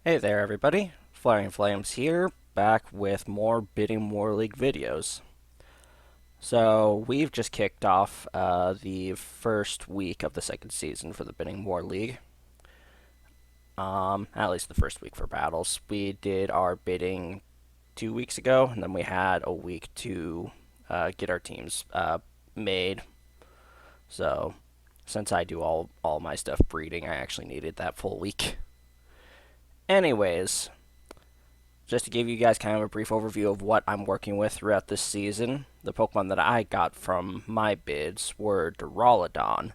Hey there, everybody. Flying Flames here, back with more Bidding War League videos. So, we've just kicked off the first week of the second season for the Bidding War League. At least the first week for battles. We did our bidding 2 weeks ago, and then we had a week to get our teams made. So, since I do all my stuff breeding, I actually needed that full week. Anyways, just to give you guys kind of a brief overview of what I'm working with throughout this season, the Pokemon that I got from my bids were Duraludon,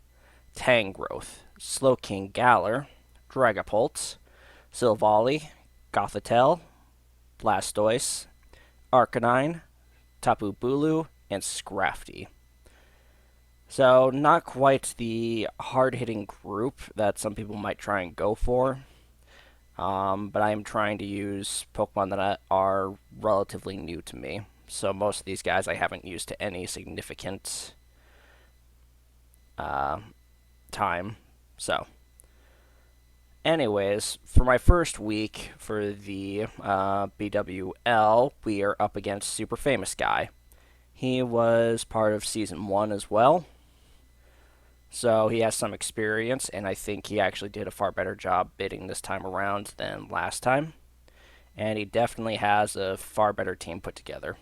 Tangrowth, Slowking Galar, Dragapult, Silvally, Gothitelle, Blastoise, Arcanine, Tapu Bulu, and Scrafty. So, not quite the hard hitting group that some people might try and go for. But I am trying to use Pokemon that are relatively new to me. So most of these guys I haven't used to any significant uh, time. So, anyways, for my first week for the BWL, we are up against Superfamousguy. He was part of Season 1 as well. So he has some experience, and I think he actually did a far better job bidding this time around than last time. And he definitely has a far better team put together.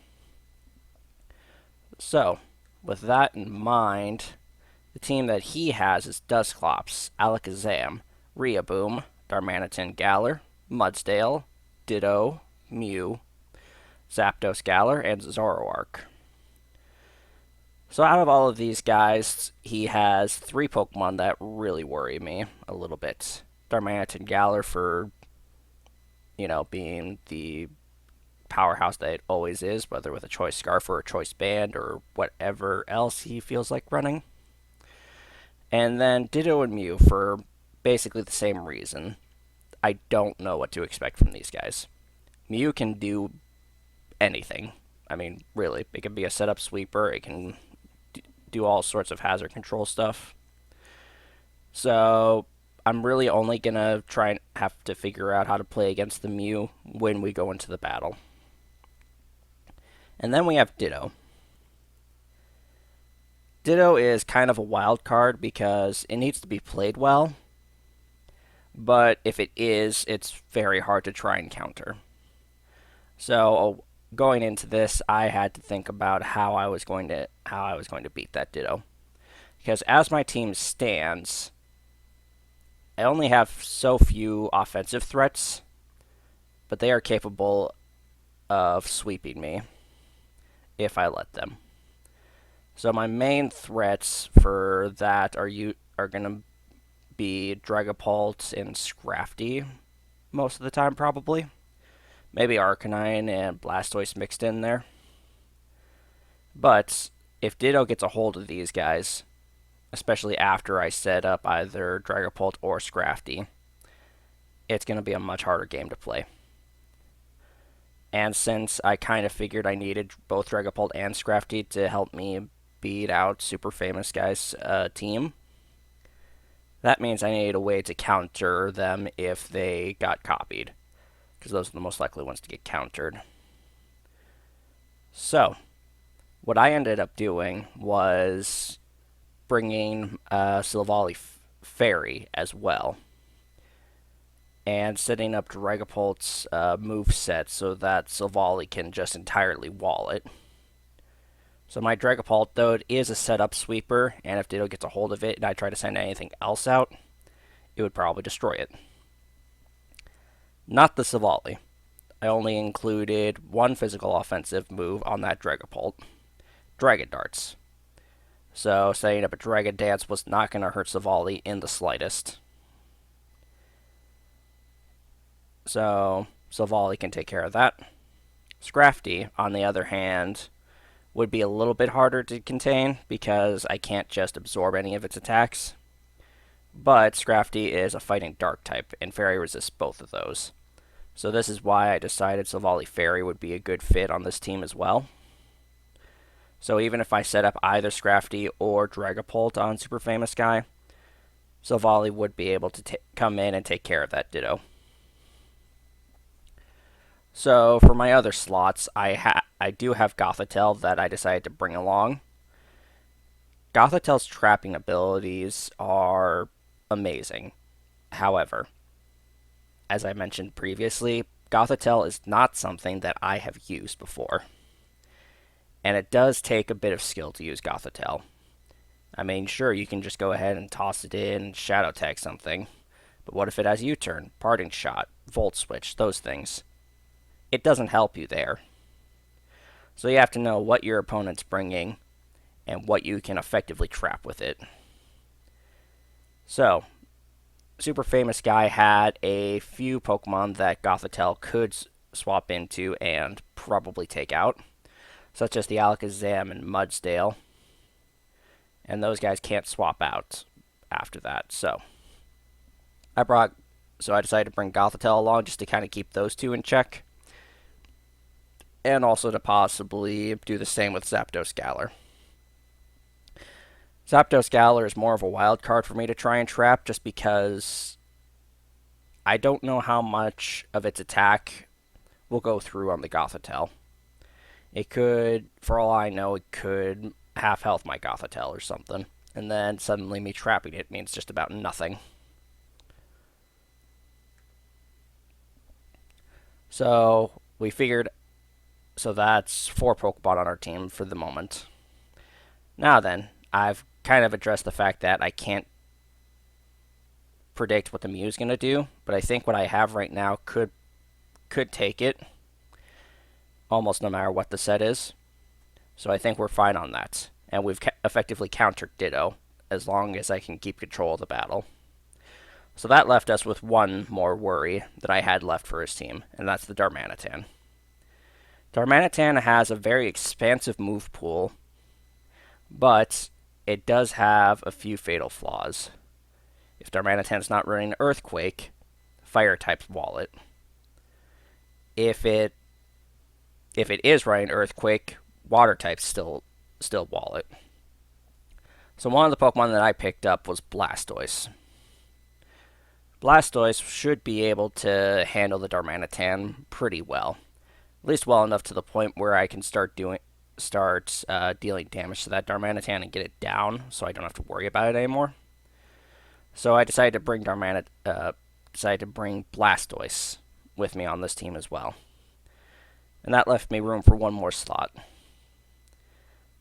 So, with that in mind, the team that he has is Dusclops, Alakazam, Riaboom, Darmanitan Galar, Mudsdale, Ditto, Mew, Zapdos Galar, and Zoroark. So out of all of these guys, he has three Pokemon that really worry me a little bit. Darmanitan Galar for, being the powerhouse that it always is, whether with a choice scarf or a choice band or whatever else he feels like running. And then Ditto and Mew for basically the same reason. I don't know what to expect from these guys. Mew can do anything. I mean, really, it can be a setup sweeper, it can do all sorts of hazard control stuff. So I'm really only going to try and have to figure out how to play against the Mew when we go into the battle. And then we have Ditto. Ditto is kind of a wild card because it needs to be played well, but if it is, it's very hard to try and counter. So going into this, I had to think about how I was going to beat that Ditto. Because as my team stands, I only have so few offensive threats, but they are capable of sweeping me if I let them. So my main threats for that are going to be Dragapult and Scrafty most of the time, probably. Maybe Arcanine and Blastoise mixed in there. But if Ditto gets a hold of these guys, especially after I set up either Dragapult or Scrafty, it's going to be a much harder game to play. And since I kind of figured I needed both Dragapult and Scrafty to help me beat out Superfamousguy's team, that means I needed a way to counter them if they got copied, because those are the most likely ones to get countered. So, what I ended up doing was bringing Silvally Fairy as well, and setting up Dragapult's moveset so that Silvally can just entirely wall it. So my Dragapult, though it is a setup sweeper, and if Ditto gets a hold of it and I try to send anything else out, it would probably destroy it. Not the Silvally. I only included one physical offensive move on that Dragapult. Dragon Darts. So setting up a Dragon Dance was not going to hurt Silvally in the slightest. So Silvally can take care of that. Scrafty, on the other hand, would be a little bit harder to contain because I can't just absorb any of its attacks. But Scrafty is a fighting dark type, and Fairy resists both of those. So this is why I decided Silvally Fairy would be a good fit on this team as well. So even if I set up either Scrafty or Dragapult on Superfamousguy, Silvally would be able to come in and take care of that Ditto. So for my other slots, I do have Gothitelle that I decided to bring along. Gothitelle's trapping abilities are amazing. However, as I mentioned previously, Gothitelle is not something that I have used before. And it does take a bit of skill to use Gothitelle. I mean, sure, you can just go ahead and toss it in and shadow tag something. But what if it has U-turn, parting shot, volt switch, those things? It doesn't help you there. So you have to know what your opponent's bringing and what you can effectively trap with it. So, Superfamousguy had a few Pokemon that Gothitelle could swap into and probably take out, such as the Alakazam and Mudsdale. And those guys can't swap out after that. I brought I decided to bring Gothitelle along just to kind of keep those two in check. And also to possibly do the same with Zapdos Galar. Zapdos Galar is more of a wild card for me to try and trap just because I don't know how much of its attack will go through on the Gothitelle. It could, for all I know, it could half health my Gothitelle or something. And then suddenly me trapping it means just about nothing. So we figured, so that's 4 Pokemon on our team for the moment. Now then, I've kind of addressed the fact that I can't predict what the Mew's going to do, but I think what I have right now could take it almost no matter what the set is. So I think we're fine on that. And we've effectively countered Ditto as long as I can keep control of the battle. So that left us with one more worry that I had left for his team, and that's the Darmanitan. Darmanitan has a very expansive move pool, but it does have a few fatal flaws. If Darmanitan's not running Earthquake, Fire types wall it. If it is running Earthquake, Water types still wall it. So one of the Pokemon that I picked up was Blastoise. Blastoise should be able to handle the Darmanitan pretty well. At least well enough to the point where I can start dealing damage to that Darmanitan and get it down, so I don't have to worry about it anymore. So I decided to bring Blastoise with me on this team as well, and that left me room for one more slot.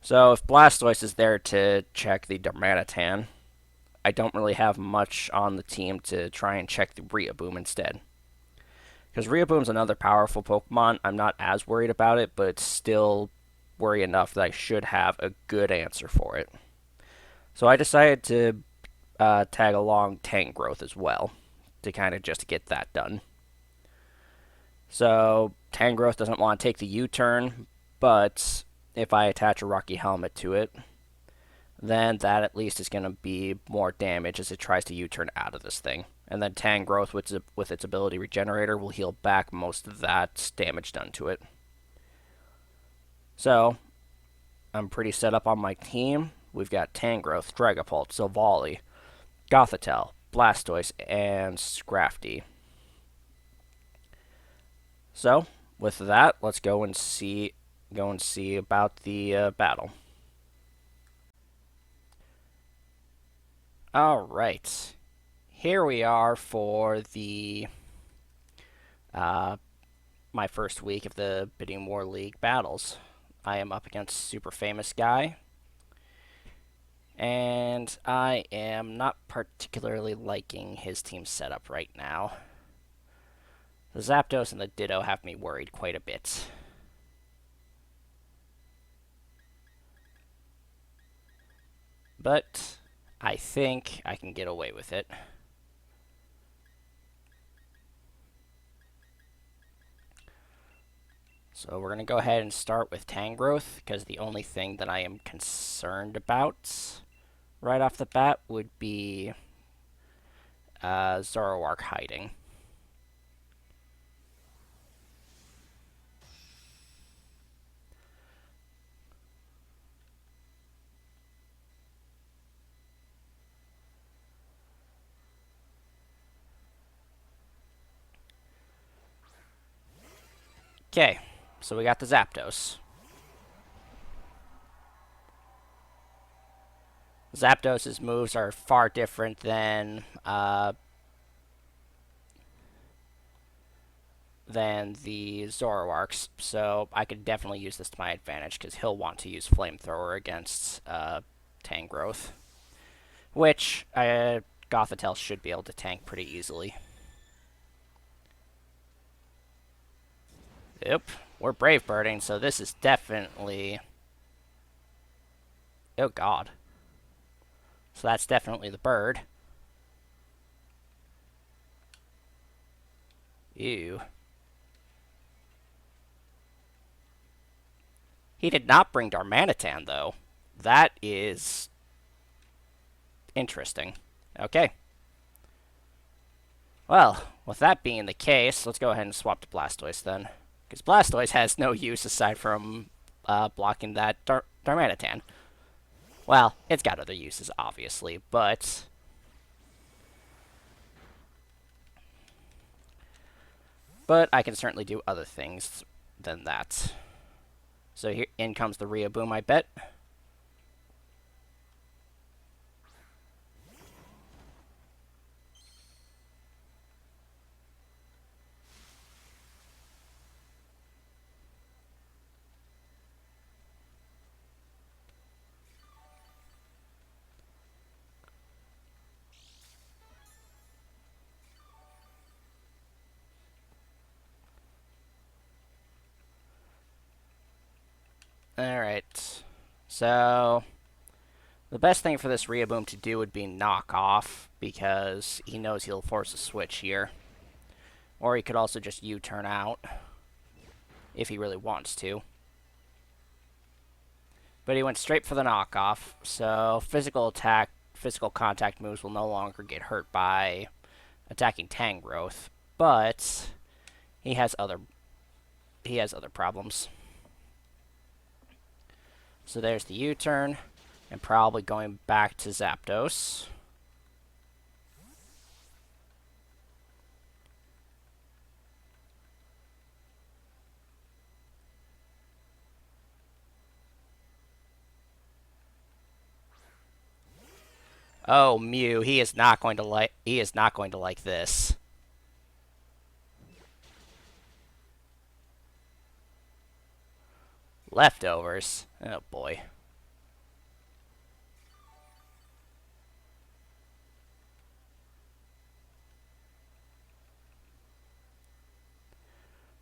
So if Blastoise is there to check the Darmanitan, I don't really have much on the team to try and check the Riaboom instead. Because Riaboom's another powerful Pokemon, I'm not as worried about it, but it's still worry enough that I should have a good answer for it. So I decided to tag along Tangrowth as well, to kind of just get that done. So Tangrowth doesn't want to take the U-turn, but if I attach a Rocky Helmet to it, then that at least is going to be more damage as it tries to U-turn out of this thing. And then Tangrowth, with its ability Regenerator, will heal back most of that damage done to it. So, I'm pretty set up on my team. We've got Tangrowth, Dragapult, Silvally, Gothitelle, Blastoise, and Scrafty. So, with that, let's go and see about the battle. Alright. Here we are for the my first week of the Bidding War League battles. I am up against Superfamousguy, and I am not particularly liking his team setup right now. The Zapdos and the Ditto have me worried quite a bit. But I think I can get away with it. So we're going to go ahead and start with Tangrowth, because the only thing that I am concerned about right off the bat would be Zoroark hiding. Okay, so we got the Zapdos. Zapdos's moves are far different than the Zoroark's, so I could definitely use this to my advantage because he'll want to use Flamethrower against Tangrowth, which Gothitelle should be able to tank pretty easily. Yep, we're Brave Birding, so this is definitely... Oh god. So that's definitely the bird. Ew. He did not bring Darmanitan, though. That is interesting. Okay. Well, with that being the case, let's go ahead and swap to Blastoise then. Because Blastoise has no use aside from blocking that Darmanitan. Well, it's got other uses, obviously, but... But I can certainly do other things than that. So here in comes the Riaboom, I bet. Alright. So, the best thing for this Riaboom to do would be knock off, because he knows he'll force a switch here. Or he could also just U-turn out, if he really wants to. But he went straight for the knockoff, so physical contact moves will no longer get hurt by attacking Tangrowth, but he has other problems. So there's the U-turn, and probably going back to Zapdos. Oh, Mew, he is not going to like this. Leftovers. Oh boy.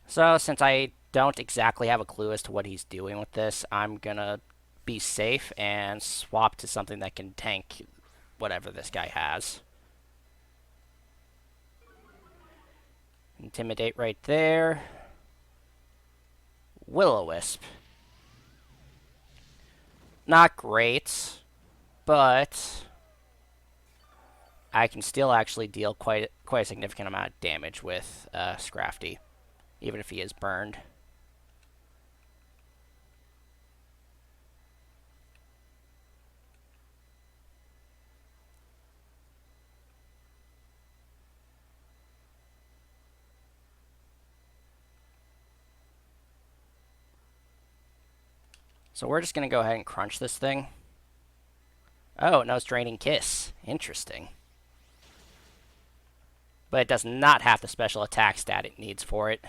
So, since I don't exactly have a clue as to what he's doing with this, I'm gonna be safe and swap to something that can tank whatever this guy has. Intimidate right there. Will-O-Wisp. Not great, but I can still actually deal quite a significant amount of damage with Scrafty, even if he is burned. So we're just going to go ahead and crunch this thing. Oh, no, it's Draining Kiss. Interesting. But it does not have the special attack stat it needs for it.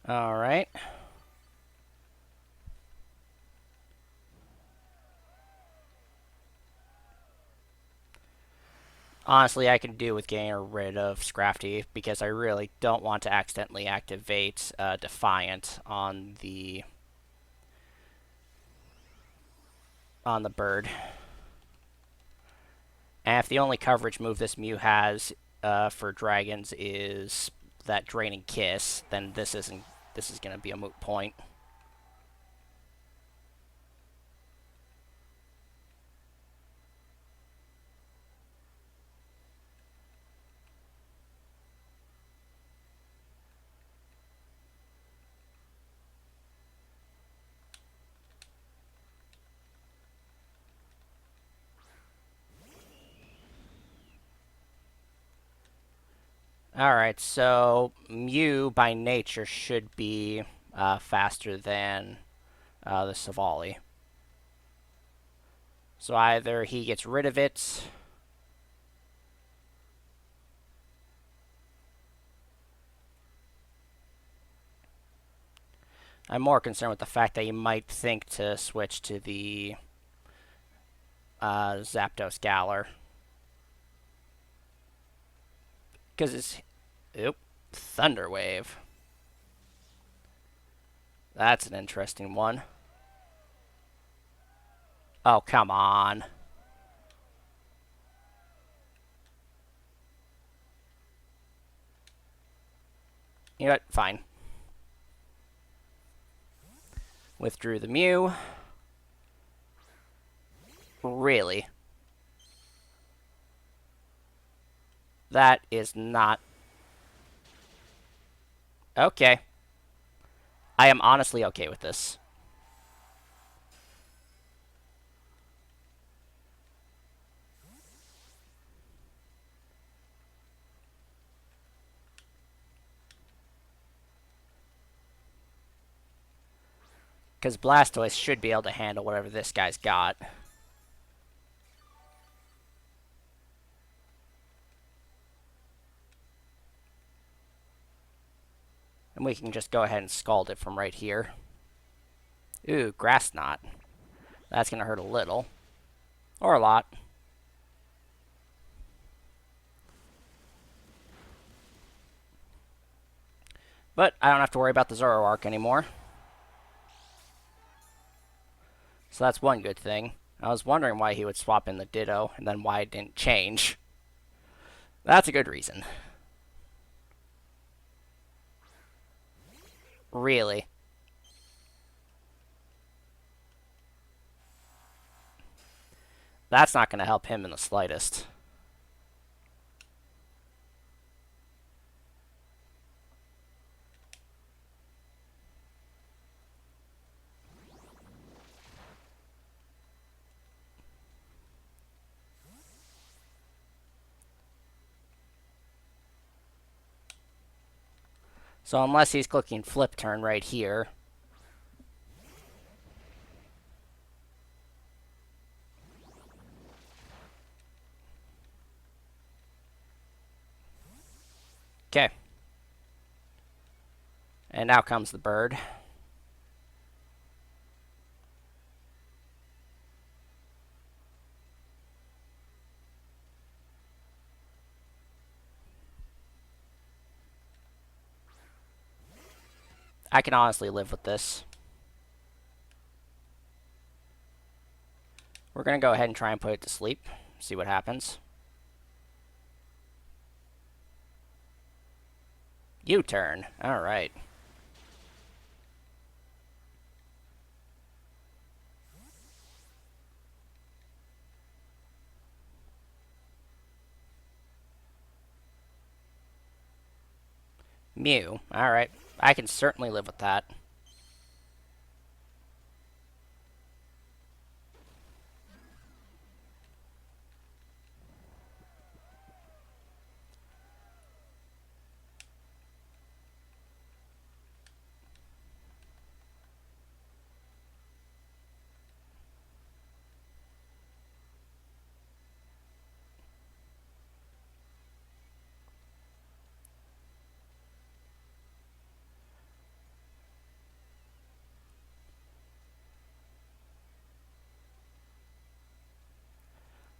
Alright. Honestly, I can do with getting rid of Scrafty because I really don't want to accidentally activate Defiant on the bird. And if the only coverage move this Mew has for dragons is that Draining Kiss, then this is going to be a moot point. Alright, so Mew by nature should be faster than the Savali. So either he gets rid of it. I'm more concerned with the fact that he might think to switch to the Zapdos Galar. Because it's... Oop. Thunder Wave. That's an interesting one. Oh, come on. You know what? Fine. Withdrew the Mew. Really? That is not... Okay. I am honestly okay with this. Because Blastoise should be able to handle whatever this guy's got. And we can just go ahead and scald it from right here. Ooh, Grass Knot. That's going to hurt a little. Or a lot. But I don't have to worry about the Zoroark anymore. So that's one good thing. I was wondering why he would swap in the Ditto, and then why it didn't change. That's a good reason. Really. That's not going to help him in the slightest. So unless he's clicking Flip Turn right here. Okay. And now comes the bird. I can honestly live with this. We're going to go ahead and try and put it to sleep. See what happens. U-turn. Alright. Mew. Alright. I can certainly live with that.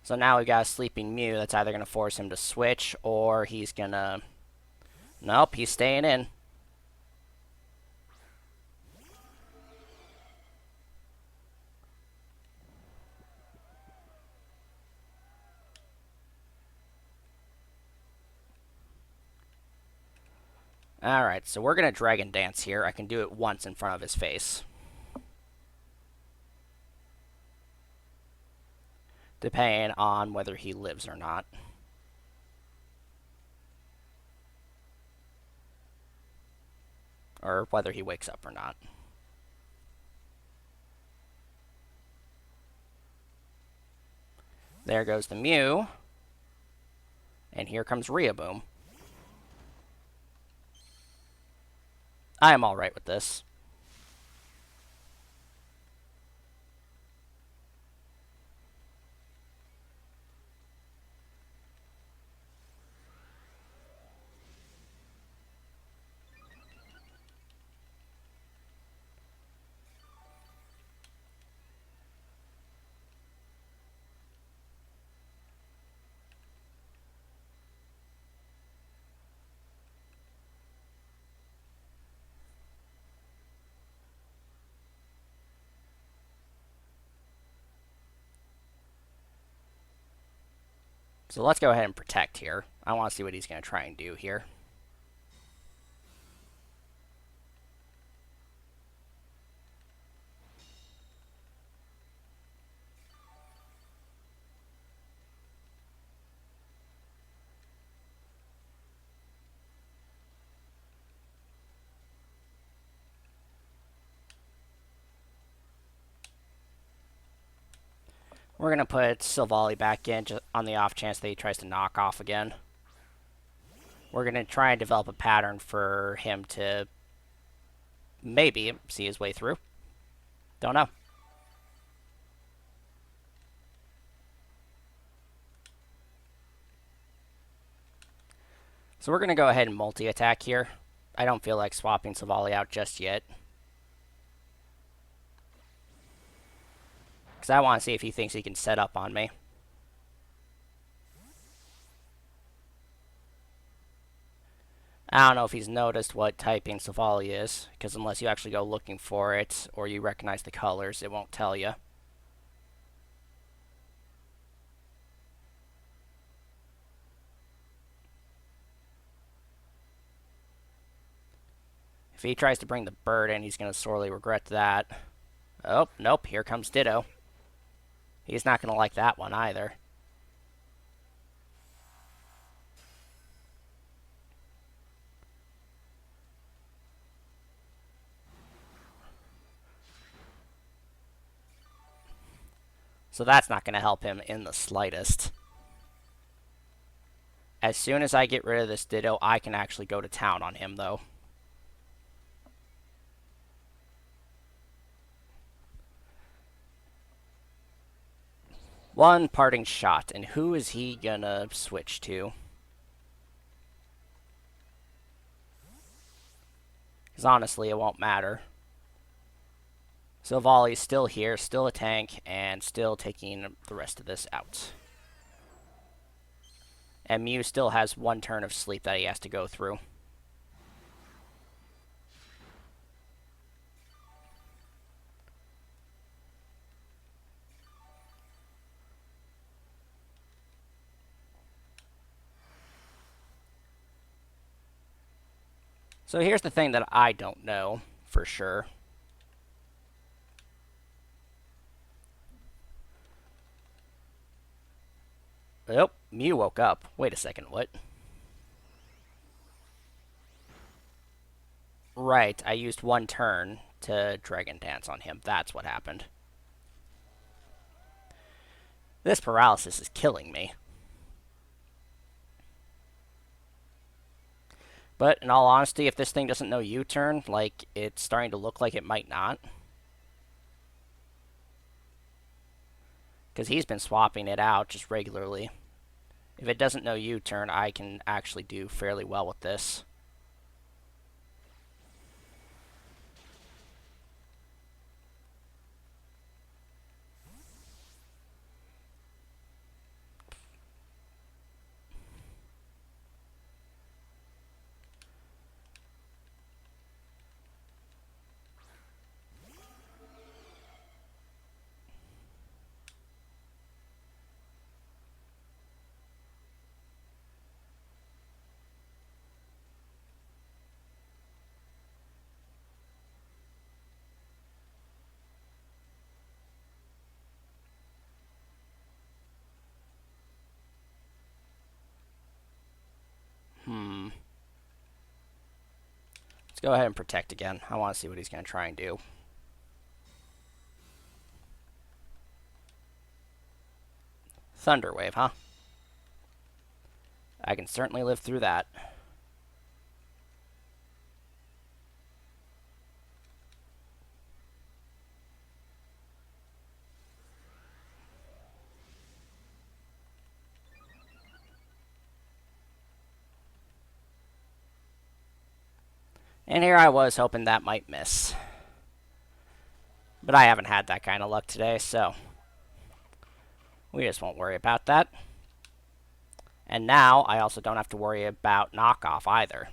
So now we've got a sleeping Mew that's either going to force him to switch or he's going to... Nope, he's staying in. Alright, so we're going to Dragon Dance here. I can do it once in front of his face. Depending on whether he lives or not. Or whether he wakes up or not. There goes the Mew. And here comes Riaboom. I am alright with this. So let's go ahead and protect here. I want to see what he's going to try and do here. We're going to put Silvally back in just on the off chance that he tries to knock off again. We're going to try and develop a pattern for him to maybe see his way through. Don't know. So we're going to go ahead and multi-attack here. I don't feel like swapping Silvally out just yet. Because I want to see if he thinks he can set up on me. I don't know if he's noticed what typing Silvally is, because unless you actually go looking for it, or you recognize the colors, it won't tell you. If he tries to bring the bird in, he's going to sorely regret that. Oh, nope, here comes Ditto. He's not going to like that one either. So that's not going to help him in the slightest. As soon as I get rid of this Ditto, I can actually go to town on him, though. One parting shot, and who is he gonna switch to? Because honestly, it won't matter. Silvally's still here, still a tank, and still taking the rest of this out. And Mew still has one turn of sleep that he has to go through. So here's the thing that I don't know for sure. Oh, Mew woke up. Wait a second, what? Right, I used one turn to Dragon Dance on him. That's what happened. This paralysis is killing me. But in all honesty, if this thing doesn't know U-turn, like, it's starting to look like it might not. Because he's been swapping it out just regularly. If it doesn't know U-turn, I can actually do fairly well with this. Let's go ahead and protect again. I want to see what he's going to try and do. Thunder Wave, huh? I can certainly live through that. And here I was hoping that might miss. But I haven't had that kind of luck today, so we just won't worry about that. And now I also don't have to worry about knockoff either.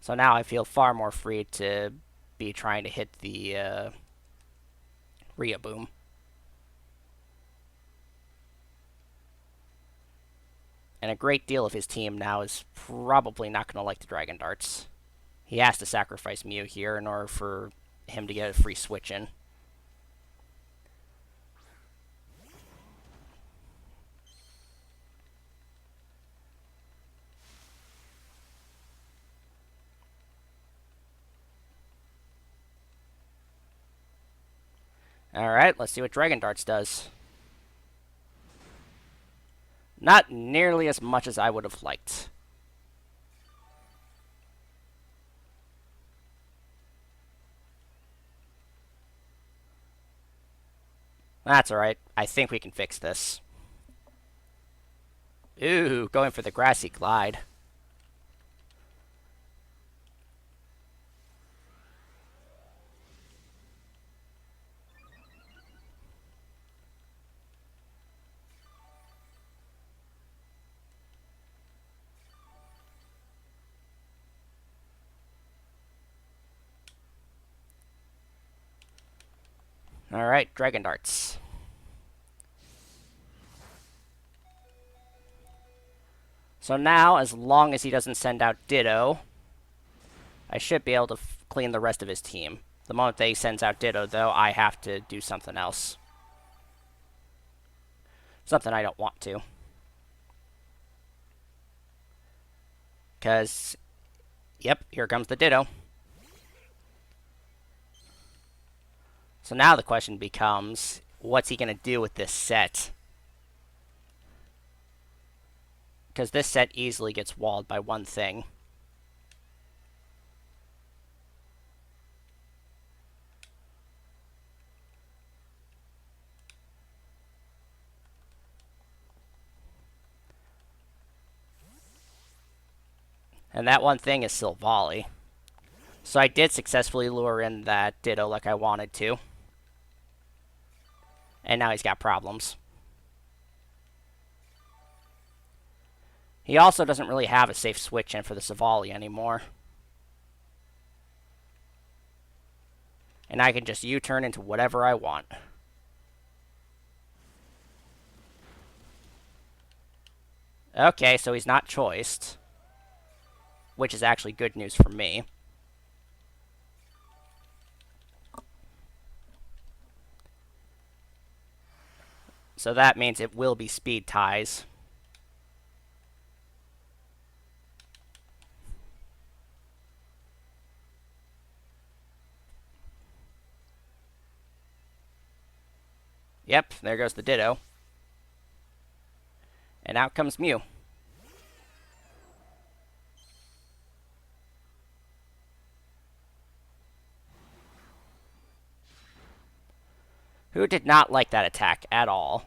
So now I feel far more free to be trying to hit the Rhea Boom. And a great deal of his team now is probably not going to like the Dragon Darts. He has to sacrifice Mew here in order for him to get a free switch in. Alright, let's see what Dragon Darts does. Not nearly as much as I would have liked. That's alright. I think we can fix this. Ooh, going for the Grassy Glide. Alright, Dragon Darts. So now, as long as he doesn't send out Ditto, I should be able to clean the rest of his team. The moment that he sends out Ditto, though, I have to do something else. Something I don't want to. Because, yep, here comes the Ditto. So now the question becomes, what's he going to do with this set? Because this set easily gets walled by one thing. And that one thing is Silvally. So I did successfully lure in that Ditto like I wanted to. And now he's got problems. He also doesn't really have a safe switch in for the Silvally anymore. And I can just U-turn into whatever I want. Okay, so he's not choiced. Which is actually good news for me. So that means it will be speed ties. Yep, there goes the Ditto. And out comes Mew. Who did not like that attack at all.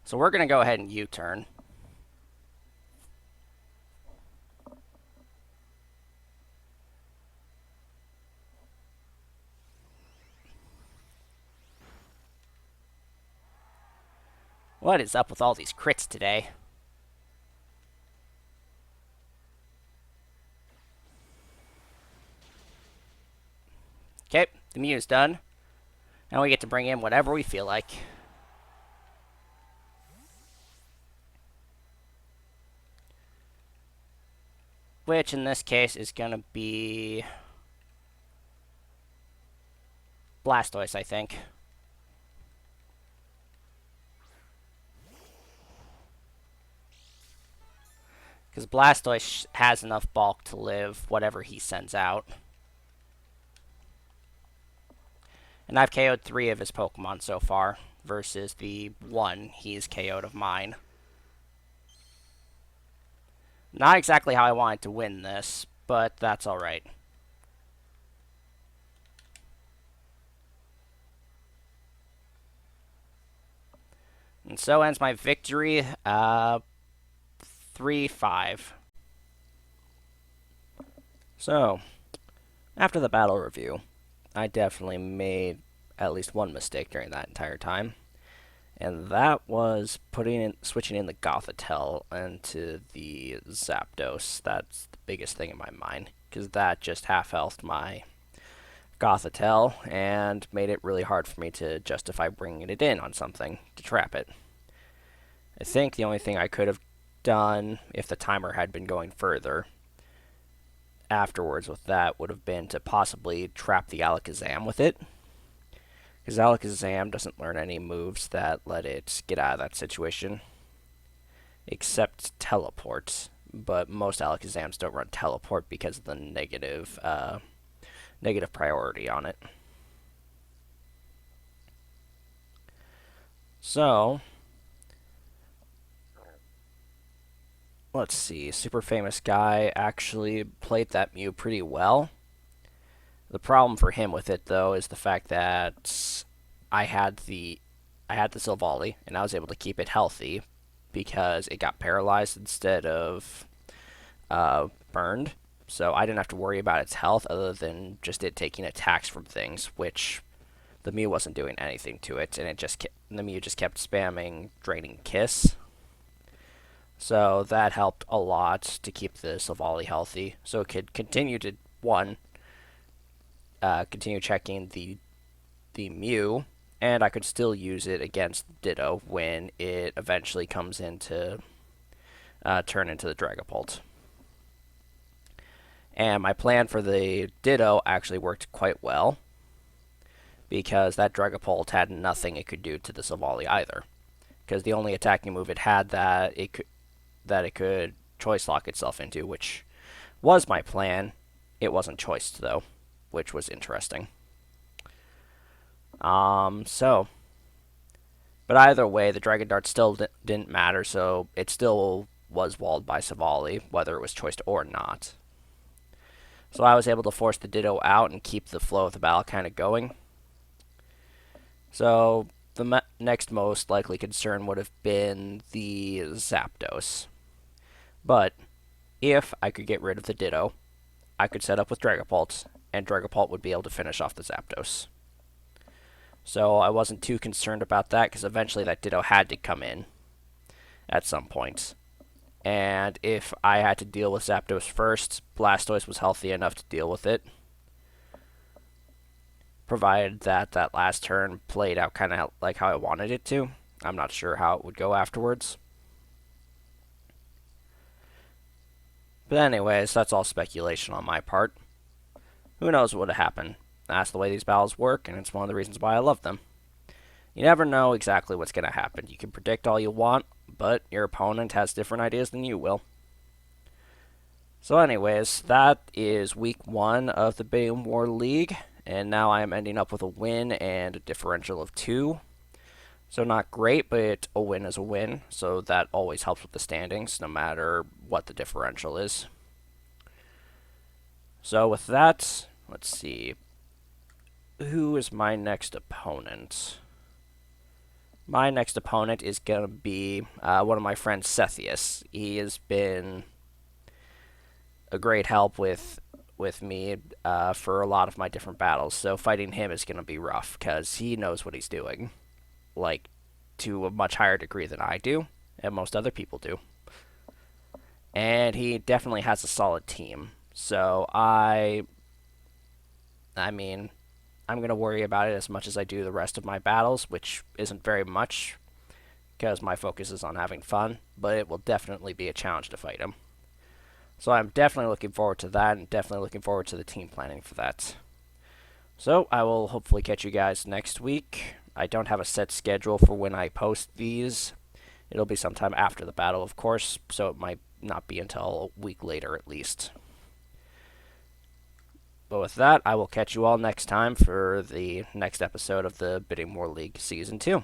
So we're going to go ahead and U-turn. What is up with all these crits today? Okay, the Mew's done. Now we get to bring in whatever we feel like. Which in this case is going to be Blastoise, I think. Because Blastoise has enough bulk to live whatever he sends out. And I've KO'd 3 of his Pokemon so far, versus the 1 he's KO'd of mine. Not exactly how I wanted to win this, but that's alright. And so ends my victory, 3-5. So, after the battle review, I definitely made at least one mistake during that entire time, and that was switching in the Gothitelle into the Zapdos. That's the biggest thing in my mind, because that just half-healthed my Gothitelle and made it really hard for me to justify bringing it in on something to trap it. I think the only thing I could have done if the timer had been going further afterwards with that would have been to possibly trap the Alakazam with it, because Alakazam doesn't learn any moves that let it get out of that situation, except teleport. But most Alakazams don't run teleport because of the negative priority on it. So, let's see. Superfamousguy actually played that Mew pretty well. The problem for him with it, though, is the fact that I had the Silvally, and I was able to keep it healthy because it got paralyzed instead of burned. So I didn't have to worry about its health other than just it taking attacks from things, which the Mew wasn't doing anything to it, and the Mew just kept spamming Draining Kiss. So that helped a lot to keep the Silvally healthy, so it could continue to continue checking the Mew, and I could still use it against Ditto when it eventually comes into turn into the Dragapult. And my plan for the Ditto actually worked quite well, because that Dragapult had nothing it could do to the Silvally either. Because the only attacking move it had that it could choice lock itself into, which was my plan. It wasn't choiced though, which was interesting. So, but either way, the Dragon Dart still didn't matter, so it still was walled by Silvally, whether it was choiced or not. So I was able to force the Ditto out and keep the flow of the battle kind of going. So the next most likely concern would have been the Zapdos. But if I could get rid of the Ditto, I could set up with Dragapult, and Dragapult would be able to finish off the Zapdos. So I wasn't too concerned about that, because eventually that Ditto had to come in at some point. And if I had to deal with Zapdos first, Blastoise was healthy enough to deal with it, provided that last turn played out kind of like how I wanted it to. I'm not sure how it would go afterwards. But anyways, that's all speculation on my part. Who knows what would happen? That's the way these battles work, and it's one of the reasons why I love them. You never know exactly what's going to happen. You can predict all you want, but your opponent has different ideas than you will. So anyways, that is week 1 of the Bidding War League, and now I am ending up with a win and a differential of 2. So not great, but a win is a win, so that always helps with the standings, no matter what the differential is. So with that, let's see. Who is my next opponent? My next opponent is going to be one of my friends, Sethius. He has been a great help with me for a lot of my different battles, so fighting him is going to be rough, because he knows what he's doing, like, to a much higher degree than I do, and most other people do. And he definitely has a solid team, so I'm going to worry about it as much as I do the rest of my battles, which isn't very much, because my focus is on having fun, but it will definitely be a challenge to fight him. So I'm definitely looking forward to that, and definitely looking forward to the team planning for that. So I will hopefully catch you guys next week. I don't have a set schedule for when I post these. It'll be sometime after the battle, of course, so it might not be until a week later at least. But with that, I will catch you all next time for the next episode of the Bidding War League Season 2.